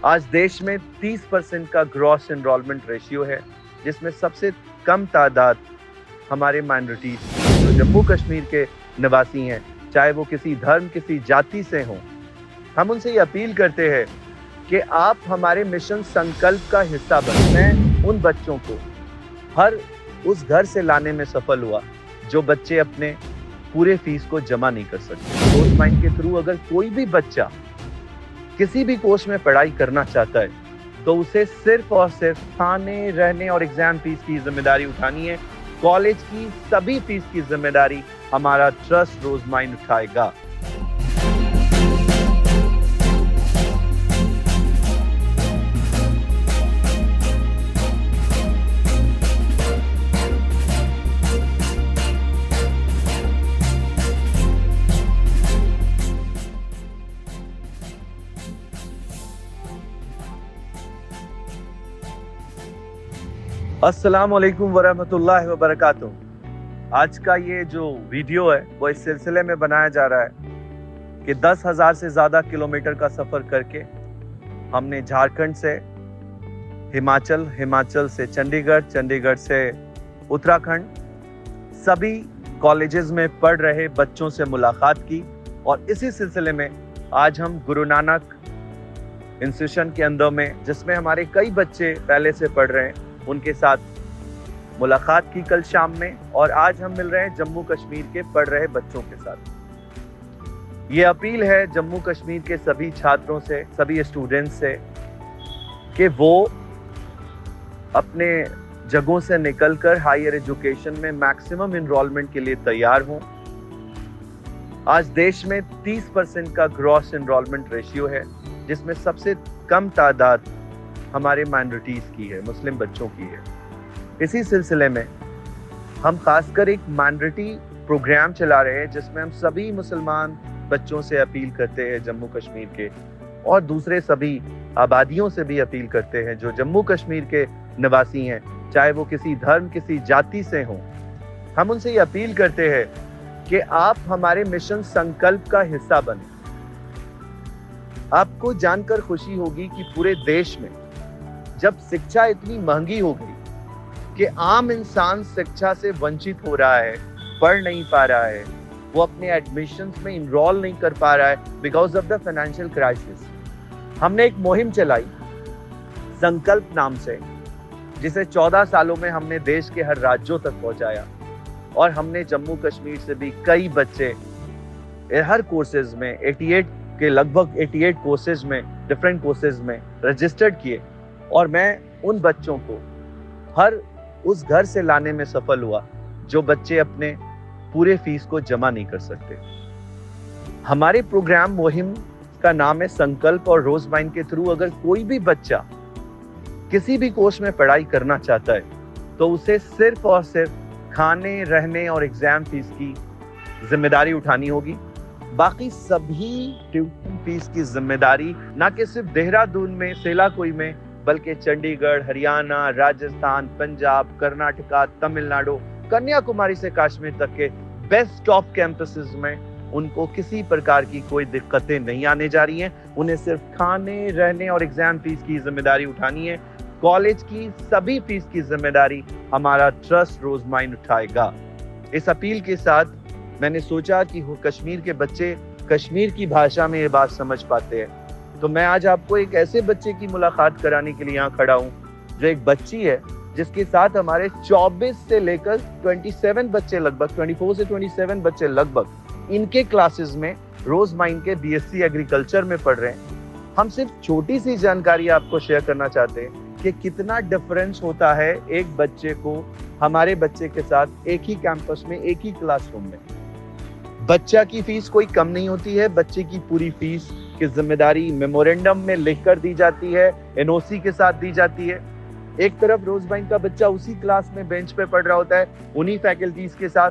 आज देश में 30% का ग्रॉस एनरोलमेंट रेशियो है, जिसमें सबसे कम तादाद हमारे माइनॉरिटीज जो जम्मू कश्मीर के निवासी हैं, चाहे वो किसी धर्म किसी जाति से हों। हम उनसे ये अपील करते हैं कि आप हमारे मिशन संकल्प का हिस्सा बनें। मैं उन बच्चों को हर उस घर से लाने में सफल हुआ जो बच्चे अपने पूरे फीस को जमा नहीं कर सकते। रोज माइंड के थ्रू अगर कोई भी बच्चा किसी भी कोर्स में पढ़ाई करना चाहता है तो उसे सिर्फ और सिर्फ खाने, रहने और एग्जाम फीस की जिम्मेदारी उठानी है। कॉलेज की सभी फीस की जिम्मेदारी हमारा ट्रस्ट रोज माइंड उठाएगा। अस्सलाम वालेकुम वरहमतुल्लाहि वबरकातुहू। आज का ये जो वीडियो है वो इस सिलसिले में बनाया जा रहा है कि 10,000 से ज़्यादा किलोमीटर का सफ़र करके हमने झारखंड से हिमाचल, हिमाचल से चंडीगढ़, चंडीगढ़ से उत्तराखंड, सभी कॉलेजेस में पढ़ रहे बच्चों से मुलाकात की। और इसी सिलसिले में आज हम गुरु नानक इंस्टीट्यूशन के अंदर में, जिसमें हमारे कई बच्चे पहले से पढ़ रहे हैं, उनके साथ मुलाकात की कल शाम में। और आज हम मिल रहे हैं जम्मू कश्मीर के पढ़ रहे बच्चों के साथ। ये अपील है जम्मू कश्मीर के सभी छात्रों से, सभी स्टूडेंट्स से कि वो अपने जगहों से निकलकर हायर एजुकेशन में मैक्सिमम एनरोलमेंट के लिए तैयार हों। आज देश में 30% का ग्रॉस एनरोलमेंट रेशियो है, जिसमें सबसे कम तादाद हमारे माइनॉरिटीज की है, मुस्लिम बच्चों की है। इसी सिलसिले में हम खासकर एक माइनॉरिटी प्रोग्राम चला रहे हैं, जिसमें हम सभी मुसलमान बच्चों से अपील करते हैं जम्मू कश्मीर के, और दूसरे सभी आबादियों से भी अपील करते हैं जो जम्मू कश्मीर के निवासी हैं, चाहे वो किसी धर्म किसी जाति से हों। हम उनसे ये अपील करते हैं कि आप हमारे मिशन संकल्प का हिस्सा बनें। आपको जानकर खुशी होगी कि पूरे देश में जब शिक्षा इतनी महंगी हो गई कि आम इंसान शिक्षा से वंचित हो रहा है, पढ़ नहीं पा रहा है, वो अपने एडमिशन्स में इनरोल नहीं कर पा रहा है because of the financial crisis, हमने एक मुहिम चलाई संकल्प नाम से, जिसे 14 सालों में हमने देश के हर राज्यों तक पहुंचाया। और हमने जम्मू कश्मीर से भी कई बच्चे हर कोर्सेज में 88 के लगभग 88 कोर्सेज में, डिफरेंट कोर्सेज में रजिस्टर्ड किए। और मैं उन बच्चों को हर उस घर से लाने में सफल हुआ जो बच्चे अपने पूरे फीस को जमा नहीं कर सकते। हमारे प्रोग्राम मुहिम का नाम है संकल्प, और रोज माइंड के थ्रू अगर कोई भी बच्चा किसी भी कोर्स में पढ़ाई करना चाहता है तो उसे सिर्फ और सिर्फ खाने, रहने और एग्जाम फीस की जिम्मेदारी उठानी होगी। बाकी सभी ट्यूशन फीस की जिम्मेदारी ना कि सिर्फ देहरादून में, सेलाकुई में, बल्कि चंडीगढ़, हरियाणा, राजस्थान, पंजाब, कर्नाटका, तमिलनाडु, कन्याकुमारी से कश्मीर तक के बेस्ट टॉप कैंपसेस में उनको किसी प्रकार की कोई दिक्कतें नहीं आने जा रही हैं। उन्हें सिर्फ खाने, रहने और एग्जाम फीस की जिम्मेदारी उठानी है। कॉलेज की सभी फीस की जिम्मेदारी हमारा ट्रस्ट रोज माइंड उठाएगा। इस अपील के साथ मैंने सोचा कि कश्मीर के बच्चे कश्मीर की भाषा में ये बात समझ पाते हैं, तो मैं आज आपको एक ऐसे बच्चे की मुलाकात कराने के लिए यहाँ खड़ा हूँ, जो एक बच्ची है जिसके साथ हमारे 24 से लेकर 27 बच्चे, लगभग 24 से 27 बच्चे लगभग इनके क्लासेस में रोज माइंड के बीएससी एग्रीकल्चर में पढ़ रहे हैं। हम सिर्फ छोटी सी जानकारी आपको शेयर करना चाहते हैं कि कितना डिफरेंस होता है एक बच्चे को हमारे बच्चे के साथ एक ही कैंपस में, एक ही क्लासरूम में। बच्चा की फीस कोई कम नहीं होती है, बच्चे की पूरी फीस की जिम्मेदारी मेमोरेंडम में लिखकर दी जाती है, एनओसी के साथ दी जाती है। एक तरफ रोज माइंड का बच्चा उसी क्लास में बेंच पे पढ़ रहा होता है, उन्हीं फैकल्टीज के साथ,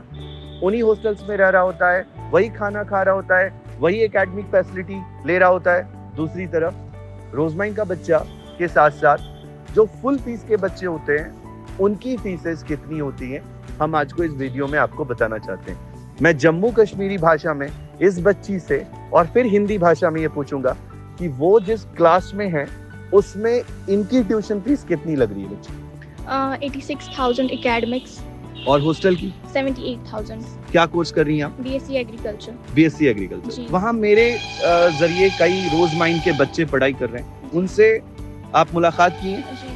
उन्हीं हॉस्टल्स में रह रहा होता है, वही खाना खा रहा होता है, वही एकेडमिक फैसिलिटी ले रहा होता है। दूसरी तरफ रोज माइंड का बच्चा के साथ साथ जो फुल फीस के बच्चे होते हैं, उनकी फीसेस कितनी होती हैं, हम आज को इस वीडियो में आपको बताना चाहते हैं। मैं जम्मू कश्मीरी भाषा में इस बच्ची से और फिर हिंदी भाषा में ये पूछूंगा कि वो जिस क्लास में है उसमें इनकी ट्यूशन फीस कितनी लग रही है बच्चे? 86,000 academics, और हॉस्टल की? 78,000 क्या कोर्स कर रही हैं आप? BSc Agriculture. BSc agriculture. जी। वहाँ मेरे जरिए कई रोज माइंड के बच्चे पढ़ाई कर रहे हैं, उनसे आप मुलाकात की है? जी.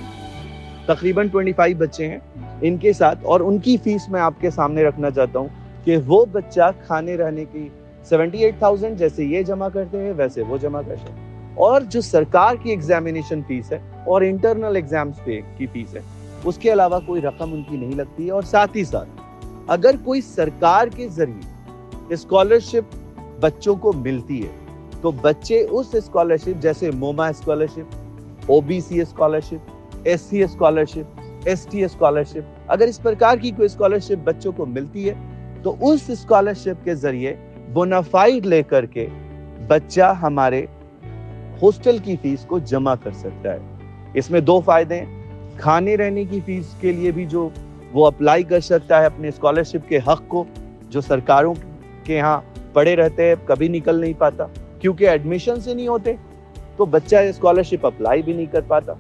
तकरीबन 25 बच्चे हैं इनके साथ, और उनकी फीस मैं आपके सामने रखना चाहता हूँ कि वो बच्चा खाने रहने की 78,000 जैसे ये जमा करते हैं वैसे वो जमा करते हैं, और जो सरकार की एग्जामिनेशन फीस है और इंटरनल एग्जाम्स पे की फीस है उसके अलावा कोई रकम उनकी नहीं लगती है। और साथ ही साथ अगर कोई सरकार के जरिए स्कॉलरशिप बच्चों को मिलती है तो बच्चे उस स्कॉलरशिप जैसे मोमा scholarship, OBC scholarship, SC scholarship, ST scholarship, अगर इस प्रकार की कोई स्कॉलरशिप बच्चों को मिलती है तो उस स्कॉलरशिप के जरिए बोनाफाइड लेकर के बच्चा हमारे हॉस्टल की फीस को जमा कर सकता है। इसमें दो फायदे हैं, खाने रहने की फीस के लिए भी जो वो अप्लाई कर सकता है अपने स्कॉलरशिप के हक को, जो सरकारों के यहाँ पड़े रहते हैं कभी निकल नहीं पाता क्योंकि एडमिशन से नहीं होते, तो बच्चा स्कॉलरशिप अप्लाई भी नहीं कर पाता।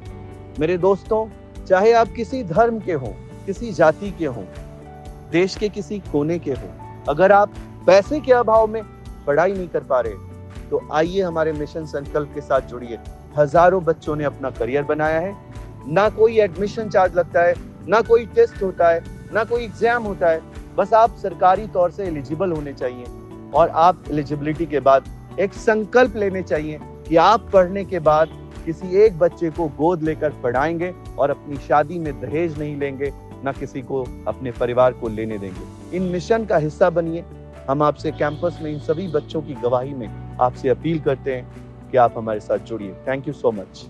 मेरे दोस्तों, चाहे आप किसी धर्म के हों, किसी जाति के हों, देश के किसी कोने के हों, अगर आप पैसे के अभाव में पढ़ाई नहीं कर पा रहे तो आइए हमारे मिशन संकल्प के साथ जुड़िए। हजारों बच्चों ने अपना करियर बनाया है, ना कोई एडमिशन चार्ज लगता है, ना कोई टेस्ट होता है, ना कोई एग्जाम होता है, बस आप सरकारी तौर से एलिजिबल होने चाहिए और आप एलिजिबिलिटी के बाद एक संकल्प लेने चाहिए कि आप पढ़ने के बाद किसी एक बच्चे को गोद लेकर पढ़ाएंगे और अपनी शादी में दहेज नहीं लेंगे, ना किसी को अपने परिवार को लेने देंगे। इन मिशन का हिस्सा बनिए। हम आपसे कैंपस में इन सभी बच्चों की गवाही में आपसे अपील करते हैं कि आप हमारे साथ जुड़िए। Thank you so much.